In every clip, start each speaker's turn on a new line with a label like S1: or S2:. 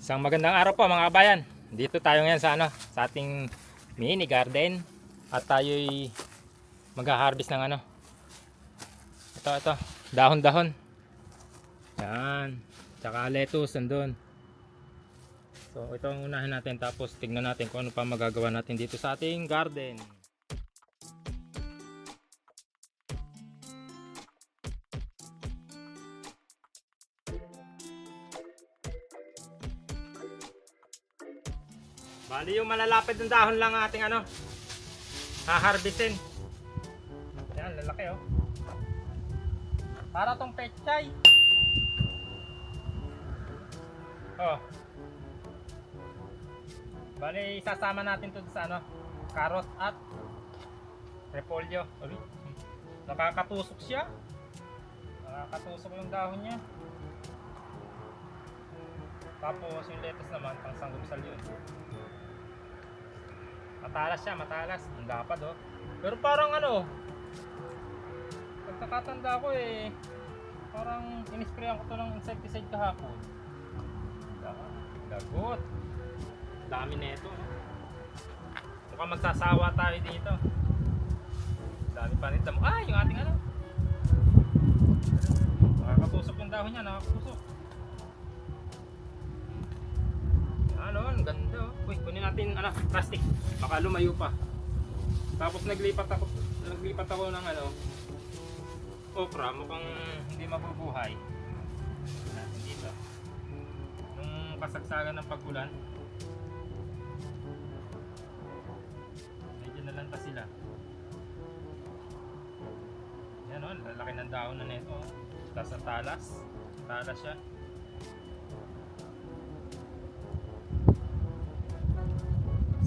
S1: Isang magandang araw po mga kabayan. Dito tayo ngayon sa sa ating mini garden at tayo'y magha-harvest ng ito, dahon-dahon. Yan. Tsaka lettuce nandun. So ito ang unahin natin, tapos tignan natin kung ano pa magagawa natin dito sa ating garden. Bali yung malalapit ng dahon lang ating haharvestin. Yan, lalaki oh. Para tong pechay. Oh. Bali isasama natin to sa carrot at repolyo. Nakakatusok siya. Nakakatusok yung dahon niya. Tapos yung lettuce naman pang sanggupsal yun. Matalas siya, matalas. Ang lapad oh. Pero parang pagkakatanda ko parang inisprayan ko to ng insecticide kahapon. Lagot. Dami nito. Mukhang magsasawa tayo dito. Dami pa rin damo. Ah, yung ating nakakatusok yung dahon niya, nakakatusok. Ang ganda oh. Uy, kunin natin plastic. Baka lumayo pa. Tapos naglipat ako ng okra, mukhang hindi mabubuhay. Natin dito. Nung kasagsagan ng pag-ulan, medyo nalanta sila. Yan oh, lalaki ng dahon na nito. Tapos ang talas siya.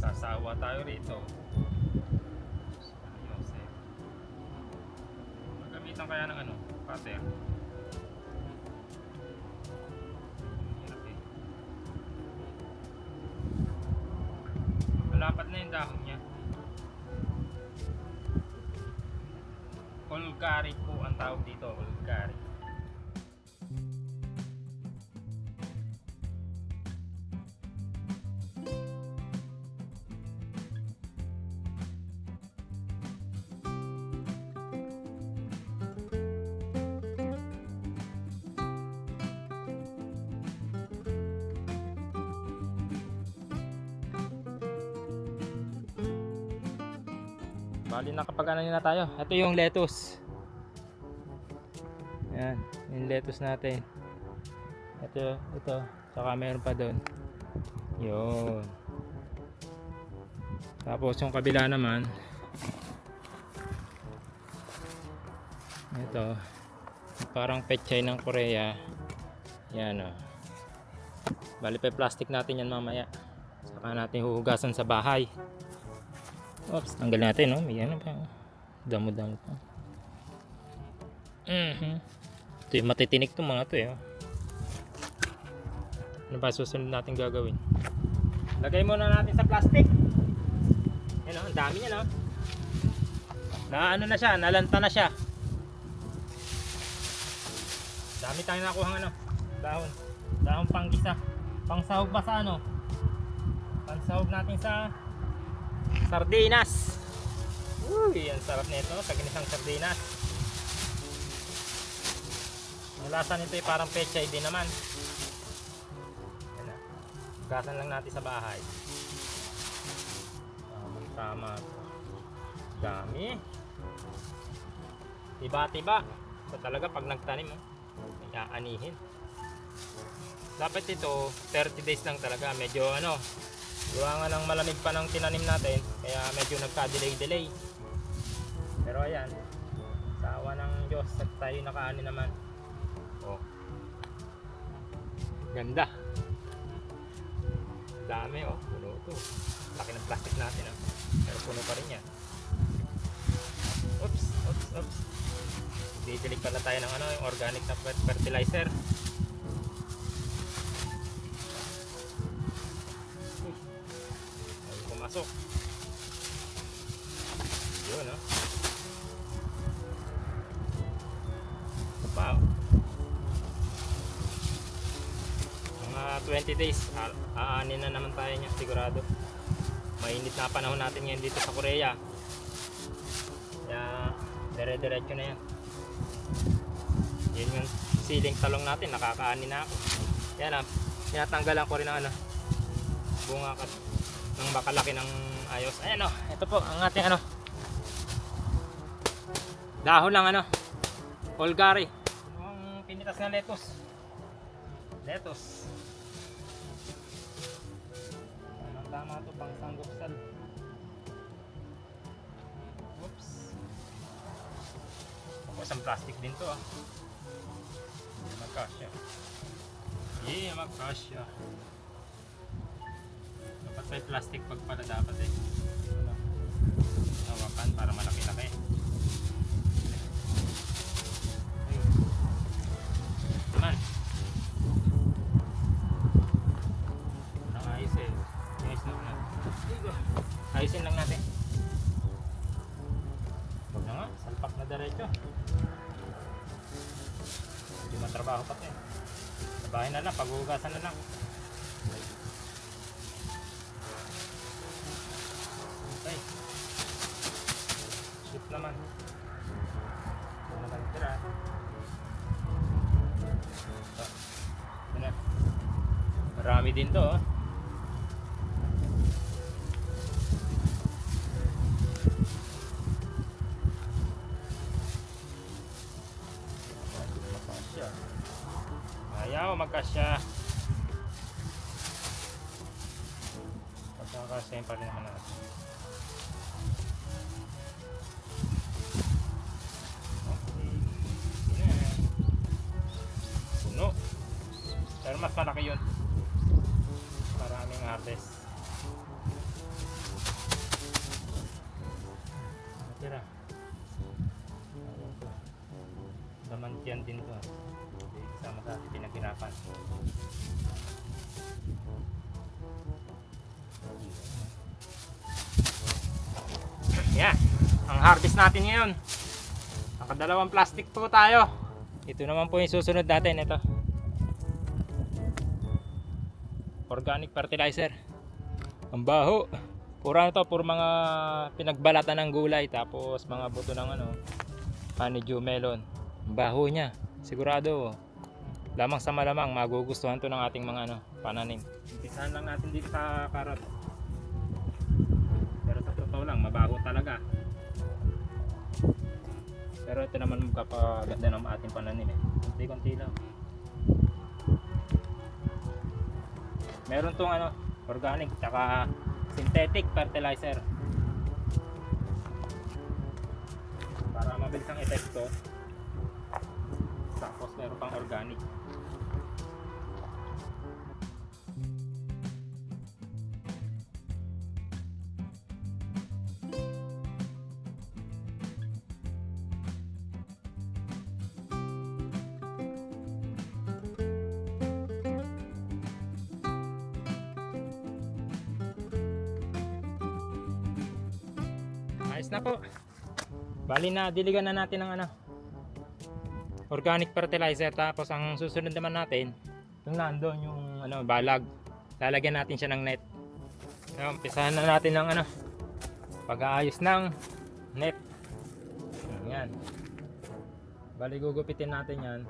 S1: Sasawa tayo rito. Magamitan kaya ng cutter. Okay. Malapad na yung dahon niya. Olgari po ang tawag dito, olgari. Bali nakapag na tayo. Ito yung lettuce. Yan, yung lettuce natin. Ito. Saka meron pa doon. Yun. Tapos yung kabila naman. Ito. Parang pechay ng Korea. Yan oh. Bali pa plastic natin yan mamaya. Saka natin huhugasan sa bahay. Oops, tanggal natin, no? May pa. Damo-damo pa. Ito yung matitinik itong mga ito, eh. Ano ba susunod natin gagawin? Lagay muna natin sa plastic. Yan, ang dami niya, no? Na siya, nalanta na siya. Dami tayong nakuha dahon. Dahon panggisa. Pangsahog pa sa pangsahog natin sa sardinas. Uy, ang sarap nito, kaginisang sardinas. Ang lasa nito ay parang pechay din naman. Yan na. Gasan lang natin sa bahay. Tama. Dami. Tiba-tiba. So talaga pag nagtanim, may aanihin. Dapat ito 30 days lang talaga. Medyo gawa nga ng malamig pa ng tinanim natin, kaya medyo nagka-delay. Pero ayan, sa awa ng Diyos at tayo nakaani naman. Oh, ganda. Dami oh, puno ito. Laki ng plastic natin pero puno pa rin yan. Oops. Didilig pala tayo ng yung organic na fertilizer. Pumasok. Yun mga 20 days, aanin na naman tayo niya sigurado. Mainit na panahon natin ngayon dito sa Korea. Kaya dire-diretso na yan. Yun yung siling talong natin, nakakaanin na ako. Yan ah, tinatanggalan ko rin ng ano, bunga ng bakalaki ng ayos. Ayan oh, ito po ang ating ano, dahon ng ano, olgari. Ang pinitas na lettuce. Tama to pang sanggupsal. Oops. Tapos ang plastic din to ah. Magkasya. Dapat may plastic pag pala dapat eh. Ano? Hawakan para malaki-laki. Naman. Ayos eh. Ayusin lang natin. Huwag na nga, salpak na diretso. Hindi matrabaho pa ito. Sabahin na lang, paghugasan na lang. Okay. Shoot naman. Ito naman tira. Ito na. Marami din to oh. Ayaw magkasya. Pagkakasya pa rin naman natin. Okay. Puno. Pero mas malaki yun. Maraming harvest. Tira. Damantian din to. Sama sa pinaghirapan. Yeah, ang harvest natin ngayon. Nakadalawang plastic po tayo. Ito naman po yung susunod natin. Ito. Organic fertilizer. Ang baho. Puro ano to, puro mga pinagbalatan ng gulay. Tapos mga buto ng ano, honeydew melon. Ang baho niya. Sigurado. Lamang sa malamang magugustuhan to ng ating mga ano, pananim. Umpisahan lang natin dito sa carrot. Pero sa totoo lang, mabaho talaga. Pero ito naman magpapaganda ng ating pananim eh. Konti-konti lang. Meron tong ano, organic tsaka synthetic fertilizer. Para mabilis ang epekto. Tapos meron pang organic. Ayos na po. Bali na diligan na natin ng ano, organic fertilizer. Tapos ang susunod naman natin, yung nandoon yung ano, balag. Lalagyan natin siya ng net. So, umpisahan na natin ng ano, pag-aayos ng net. Ayan. Bali gugupitin natin yan.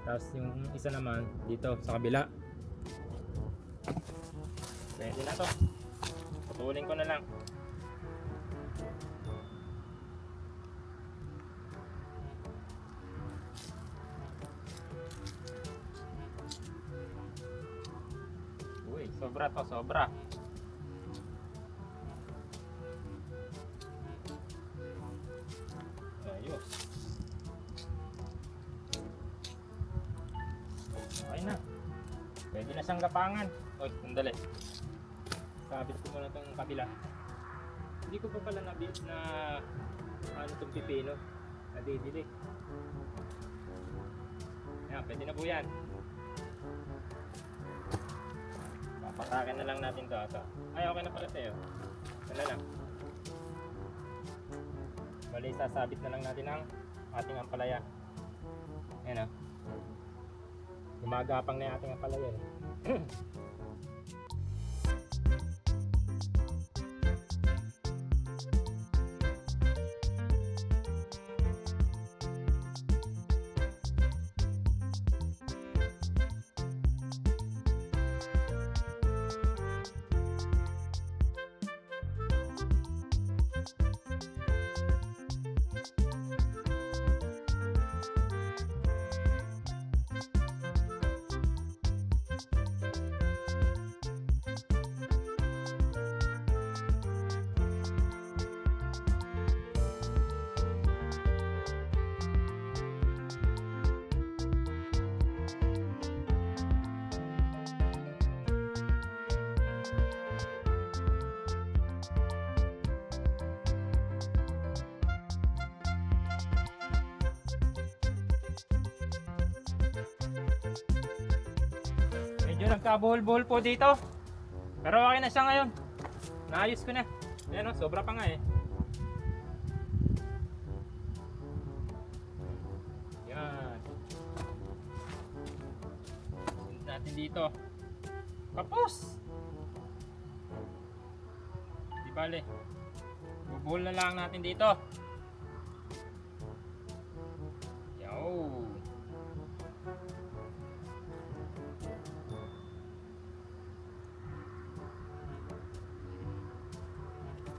S1: Tapos yung isa naman dito sa kabila. Pwede na to. Putulin ko na lang. Sobra to, sobra. Ayos. Okay na. Pwede na siyang gapangan. Oy, sandali. Sabit ko muna itong kabila. Hindi ko pa pala nabit na ano itong pipino. Nadidili. Ayan, pwede na po yan. Patakin na lang natin ito. Ay, okay na pala sa'yo. Wala lang. Bali, sasabit na lang natin ang ating ampalaya. Ayan o. Gumagapang na yung ating ampalaya eh. Medyo nagkabuhol-buhol po dito. Pero okay na siya ngayon. Naayos ko na. Ayan o, sobra pa nga eh. Yan. Sunod natin dito. Tapos! Di bale. Bubuhol na lang natin dito. Yo!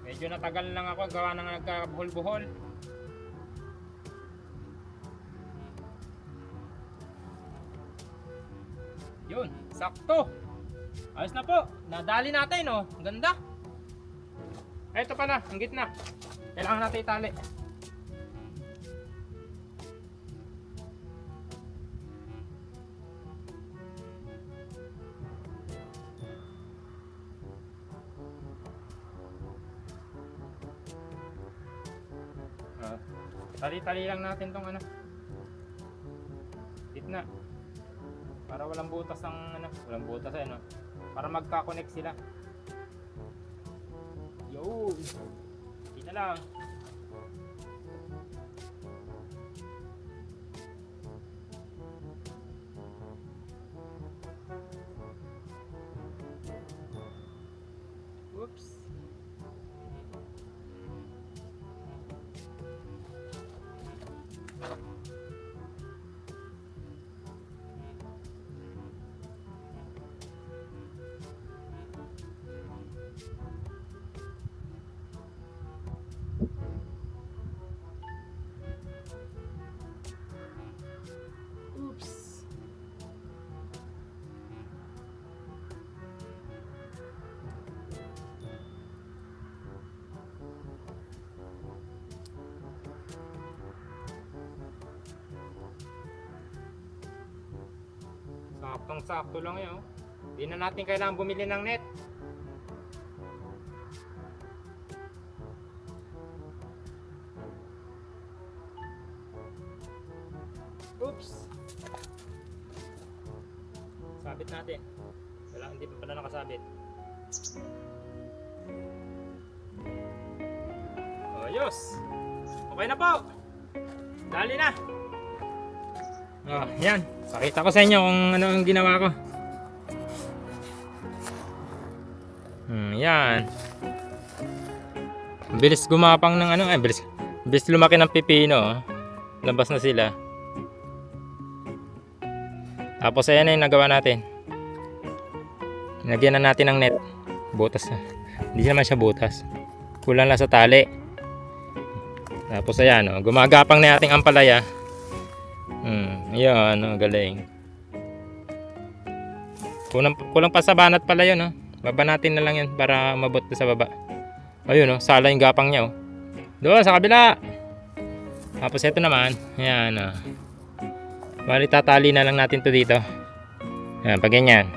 S1: Medyo natagal lang ako gawa ng nagkabuhol-buhol. Yun, sakto. Ayos na po. Nadali natin oh. Ang ganda. Ito pala, ang gitna. Kailangan natin itali. Tali-tali lang natin tong ano, gitna, para walang butas ang ano, walang butas eh, no? Para magka-connect sila. Yo, kita lang. Oops. Oops. Saktong-sakto lang yun. Hindi na natin kailangan bumili ng net. Oops. Sabit natin. Wala, hindi pa pala nakasabit. Ayos. Okay na po. Dali na. Oh, yan. Pakita ko sa inyo kung ano ang ginawa ko. Yan. Bilis gumapang ng ano, bilis lumaki ng pipino. Oh. Labas na sila. Tapos ayan na yung nagawa natin. Lagyan na natin ng net. Butas na. Hindi naman siya butas. Kulang lang sa tali. Tapos ayan, oh, gumagapang na ating ampalaya. Ayan, oh, galing. Kulang pa sa banat pala yun, oh. Baba natin na lang yan para mabot sa baba. Ayun, oh, sala yung gapang niya, oh. Doon sa kabila. Tapos ito naman, ayan, oh. Bali tatali na lang natin to dito. Ayan, pag ganyan.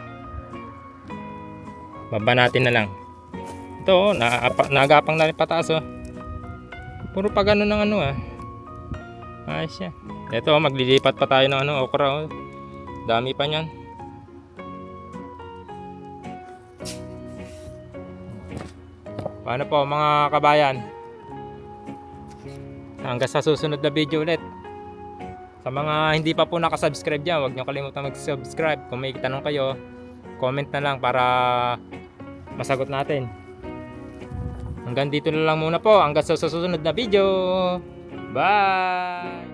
S1: Baba natin na lang. Ito, oh, nagapang na rin pataas, oh. Puro pa ganun ng ano, ah. Ayos yan. Ito, oh, maglilipat pa tayo ng ano, okra, oh. Dami pa niyan. Paano po mga kabayan? Hanggang sa susunod na video ulit. Sa mga hindi pa po nakasubscribe dyan, huwag nyo kalimutan mag-subscribe. Kung may tanong kayo, comment na lang para masagot natin. Hanggang dito na lang muna po. Hanggang sa susunod na video. Bye!